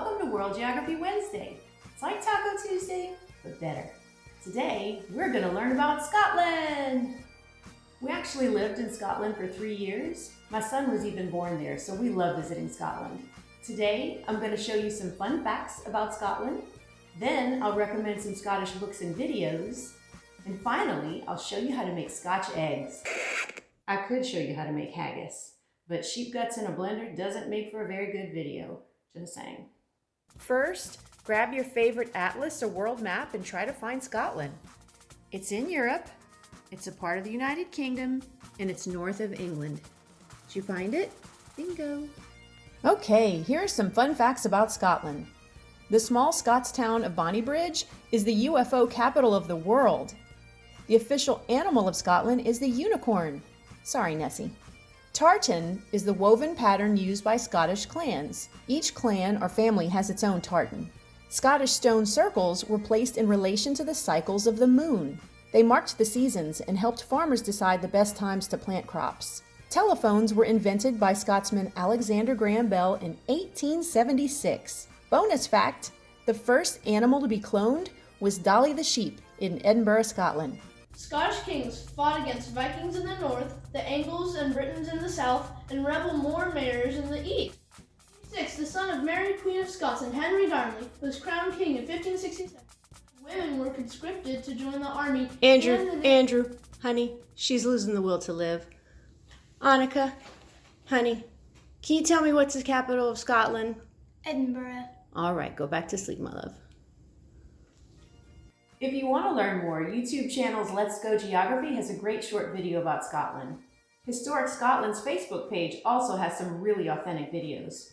welcome to World Geography Wednesday. It's like Taco Tuesday, but better. Today, we're going to learn about Scotland. We actually lived in Scotland for 3 years. My son was even born there, so we love visiting Scotland. Today, I'm going to show you some fun facts about Scotland. Then, I'll recommend some Scottish books and videos. And finally, I'll show you how to make Scotch eggs. I could show you how to make haggis, but sheep guts in a blender doesn't make for a very good video. Just saying. First, grab your favorite atlas or world map and try to find Scotland. It's in Europe, it's a part of the United Kingdom, and it's north of England. Did you find it? Bingo. Okay, here are some fun facts about Scotland. The small Scots town of Bonnybridge is the UFO capital of the world. The official animal of Scotland is the unicorn. Sorry, Nessie. Tartan is the woven pattern used by Scottish clans. Each clan or family has its own tartan. Scottish stone circles were placed in relation to the cycles of the moon. They marked the seasons and helped farmers decide the best times to plant crops. Telephones were invented by Scotsman Alexander Graham Bell in 1876. Bonus fact, the first animal to be cloned was Dolly the sheep in Edinburgh, Scotland. Scottish kings fought against Vikings in the north, the Angles and Britons in the south, and rebel Moor-Mayors in the east. 6. The son of Mary, Queen of Scots, and Henry Darnley was crowned king in 1567. Women were conscripted to join the army. Andrew, honey, she's losing the will to live. Annika, honey, can you tell me what's the capital of Scotland? Edinburgh. All right, go back to sleep, my love. If you want to learn more, YouTube channel's Let's Go Geography has a great short video about Scotland. Historic Scotland's Facebook page also has some really authentic videos.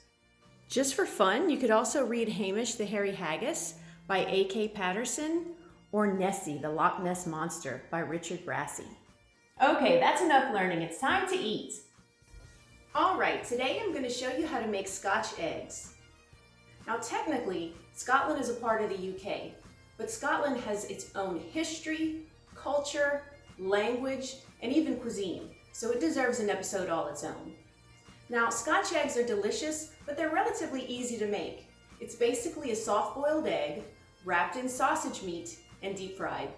Just for fun, you could also read Hamish the Hairy Haggis by A.K. Paterson or Nessie the Loch Ness Monster by Richard Brassey. Okay, that's enough learning. It's time to eat. All right, today I'm going to show you how to make Scotch eggs. Now technically, Scotland is a part of the UK, but Scotland has its own history, culture, language, and even cuisine, so it deserves an episode all its own. Now, Scotch eggs are delicious, but they're relatively easy to make. It's basically a soft-boiled egg, wrapped in sausage meat, and deep-fried.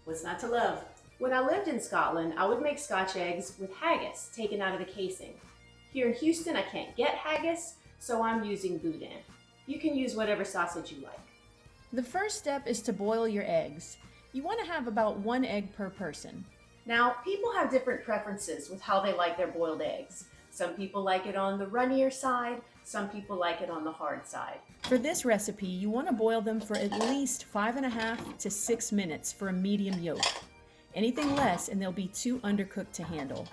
What's not to love? When I lived in Scotland, I would make Scotch eggs with haggis taken out of the casing. Here in Houston, I can't get haggis, so I'm using boudin. You can use whatever sausage you like. The first step is to boil your eggs. You want to have about 1 egg per person. Now, people have different preferences with how they like their boiled eggs. Some people like it on the runnier side, some people like it on the hard side. For this recipe, you want to boil them for at least 5.5 to 6 minutes for a medium yolk. Anything less and they'll be too undercooked to handle.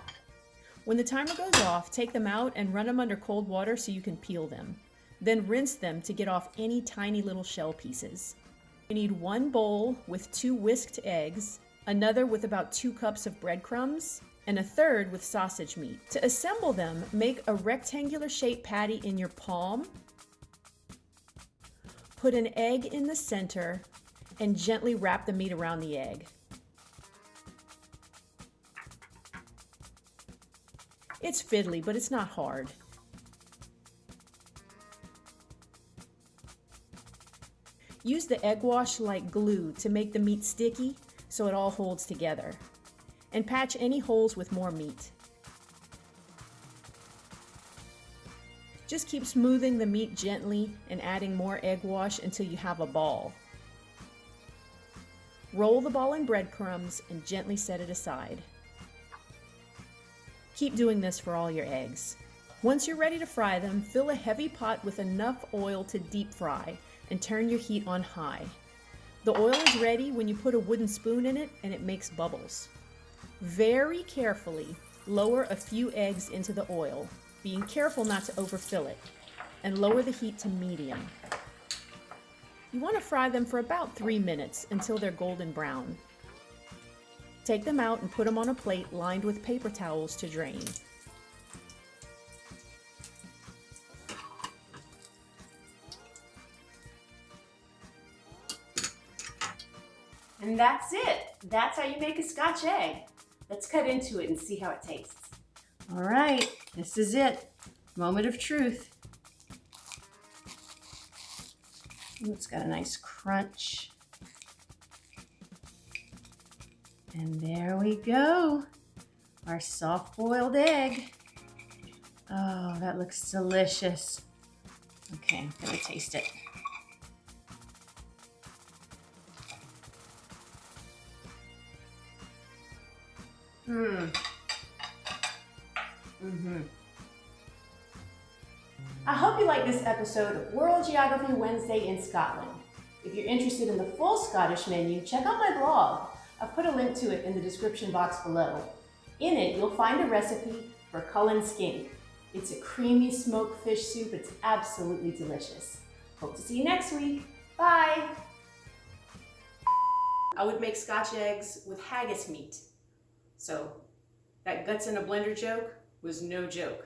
When the timer goes off, take them out and run them under cold water so you can peel them. Then rinse them to get off any tiny little shell pieces. You need 1 bowl with 2 whisked eggs, another with about 2 cups of breadcrumbs, and a third with sausage meat. To assemble them, make a rectangular shaped patty in your palm, put an egg in the center, and gently wrap the meat around the egg. It's fiddly, but it's not hard. Use the egg wash like glue to make the meat sticky so it all holds together. And patch any holes with more meat. Just keep smoothing the meat gently and adding more egg wash until you have a ball. Roll the ball in breadcrumbs and gently set it aside. Keep doing this for all your eggs. Once you're ready to fry them, fill a heavy pot with enough oil to deep fry and turn your heat on high. The oil is ready when you put a wooden spoon in it and it makes bubbles. Very carefully lower a few eggs into the oil, being careful not to overfill it, and lower the heat to medium. You want to fry them for about 3 minutes until they're golden brown. Take them out and put them on a plate lined with paper towels to drain. And that's it. That's how you make a Scotch egg. Let's cut into it and see how it tastes. All right, this is it. Moment of truth. Ooh, it's got a nice crunch. And there we go. Our soft-boiled egg. Oh, that looks delicious. Okay, I'm gonna taste it. I hope you like this episode of World Geography Wednesday in Scotland. If you're interested in the full Scottish menu, check out my blog. I've put a link to it in the description box below. In it, you'll find a recipe for Cullen skink. It's a creamy smoked fish soup. It's absolutely delicious. Hope to see you next week. Bye! I would make Scotch eggs with haggis meat. So that guts in a blender joke was no joke.